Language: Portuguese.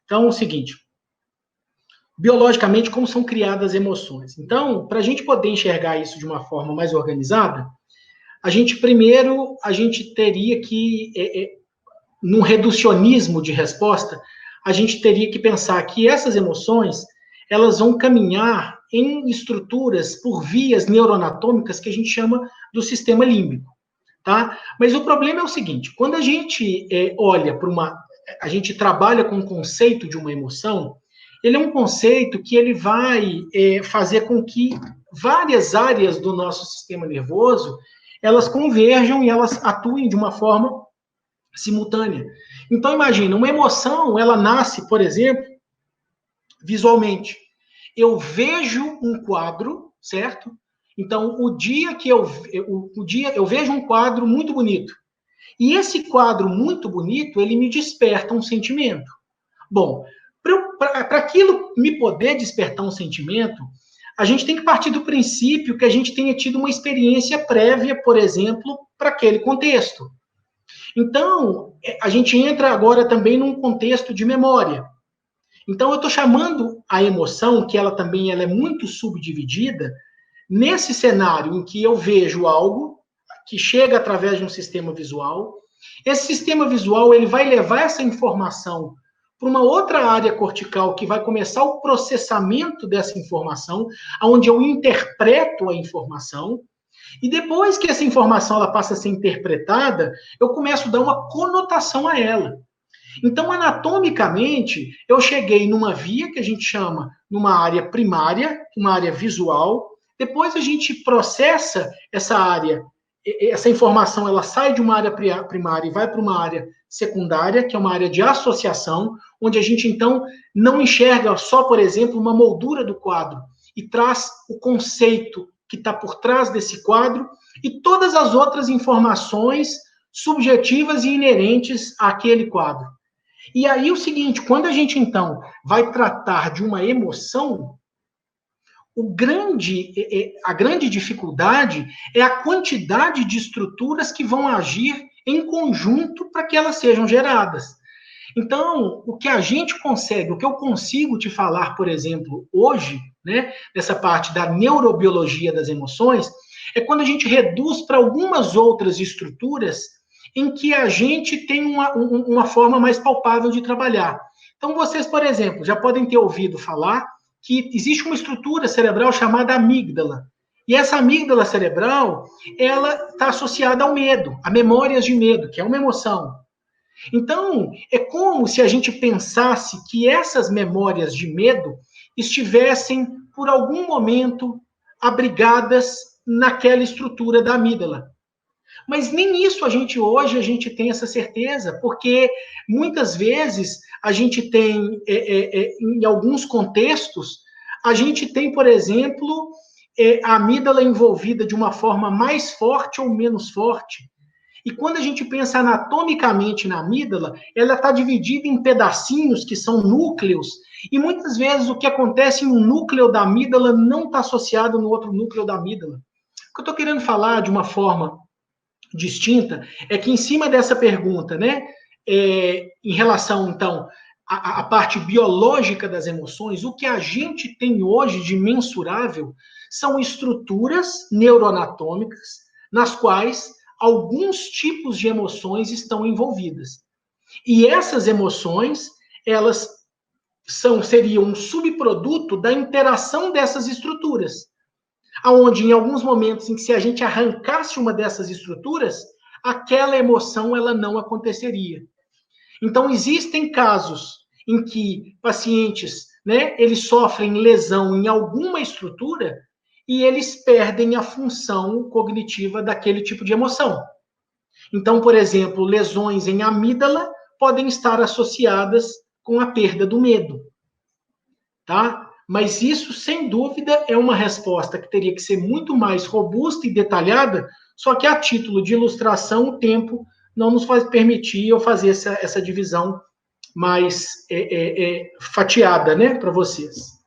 Então, é o seguinte, biologicamente, como são criadas emoções? Então, para a gente poder enxergar isso de uma forma mais organizada, a gente teria que, num reducionismo de resposta, a gente teria que pensar que essas emoções, elas vão caminhar em estruturas por vias neuroanatômicas que a gente chama do sistema límbico, tá? Mas o problema é o seguinte, quando a gente olha para a gente trabalha com o conceito de uma emoção, ele é um conceito que ele vai fazer com que várias áreas do nosso sistema nervoso, elas converjam e elas atuem de uma forma simultânea. Então, imagina, uma emoção, ela nasce, por exemplo, visualmente. Eu vejo um quadro, certo? Então, o dia eu vejo um quadro muito bonito. E esse quadro muito bonito, ele me desperta um sentimento. Bom, para aquilo me poder despertar um sentimento, a gente tem que partir do princípio que a gente tenha tido uma experiência prévia, por exemplo, para aquele contexto. Então, a gente entra agora também num contexto de memória. Então, eu estou chamando a emoção, que ela também ela é muito subdividida, nesse cenário em que eu vejo algo que chega através de um sistema visual. Esse sistema visual ele vai levar essa informação para uma outra área cortical que vai começar o processamento dessa informação, onde eu interpreto a informação. E depois que essa informação ela passa a ser interpretada, eu começo a dar uma conotação a ela. Então, anatomicamente, eu cheguei numa via que a gente chama numa área primária, uma área visual. Depois a gente processa essa área, essa informação, ela sai de uma área primária e vai para uma área secundária, que é uma área de associação, onde a gente, então, não enxerga só, por exemplo, uma moldura do quadro e traz o conceito que está por trás desse quadro e todas as outras informações subjetivas e inerentes àquele quadro. E aí o seguinte, quando a gente, então, vai tratar de uma emoção, a grande dificuldade é a quantidade de estruturas que vão agir em conjunto para que elas sejam geradas. Então, o que a gente consegue, o que eu consigo te falar, por exemplo, hoje, né, nessa parte da neurobiologia das emoções, é quando a gente reduz para algumas outras estruturas em que a gente tem uma forma mais palpável de trabalhar. Então, vocês, por exemplo, já podem ter ouvido falar que existe uma estrutura cerebral chamada amígdala. E essa amígdala cerebral, ela está associada ao medo, a memórias de medo, que é uma emoção. Então, é como se a gente pensasse que essas memórias de medo estivessem, por algum momento, abrigadas naquela estrutura da amígdala. Mas nem isso hoje a gente tem essa certeza, porque muitas vezes a gente tem, em alguns contextos, a gente tem, por exemplo, a amígdala envolvida de uma forma mais forte ou menos forte. E quando a gente pensa anatomicamente na amígdala, ela está dividida em pedacinhos que são núcleos, e muitas vezes o que acontece em um núcleo da amígdala não está associado no outro núcleo da amígdala. O que eu estou querendo falar de uma forma distinta é que em cima dessa pergunta, né, em relação, então, à parte biológica das emoções, o que a gente tem hoje de mensurável são estruturas neuroanatômicas nas quais alguns tipos de emoções estão envolvidas. E essas emoções, elas seriam um subproduto da interação dessas estruturas, aonde em alguns momentos em que se a gente arrancasse uma dessas estruturas, aquela emoção ela não aconteceria. Então existem casos em que pacientes, né, eles sofrem lesão em alguma estrutura e eles perdem a função cognitiva daquele tipo de emoção. Então, por exemplo, lesões em amígdala podem estar associadas com a perda do medo, tá? Mas isso, sem dúvida, é uma resposta que teria que ser muito mais robusta e detalhada, só que a título de ilustração, o tempo não nos vai permitir eu fazer essa divisão mais fatiada, né, para vocês.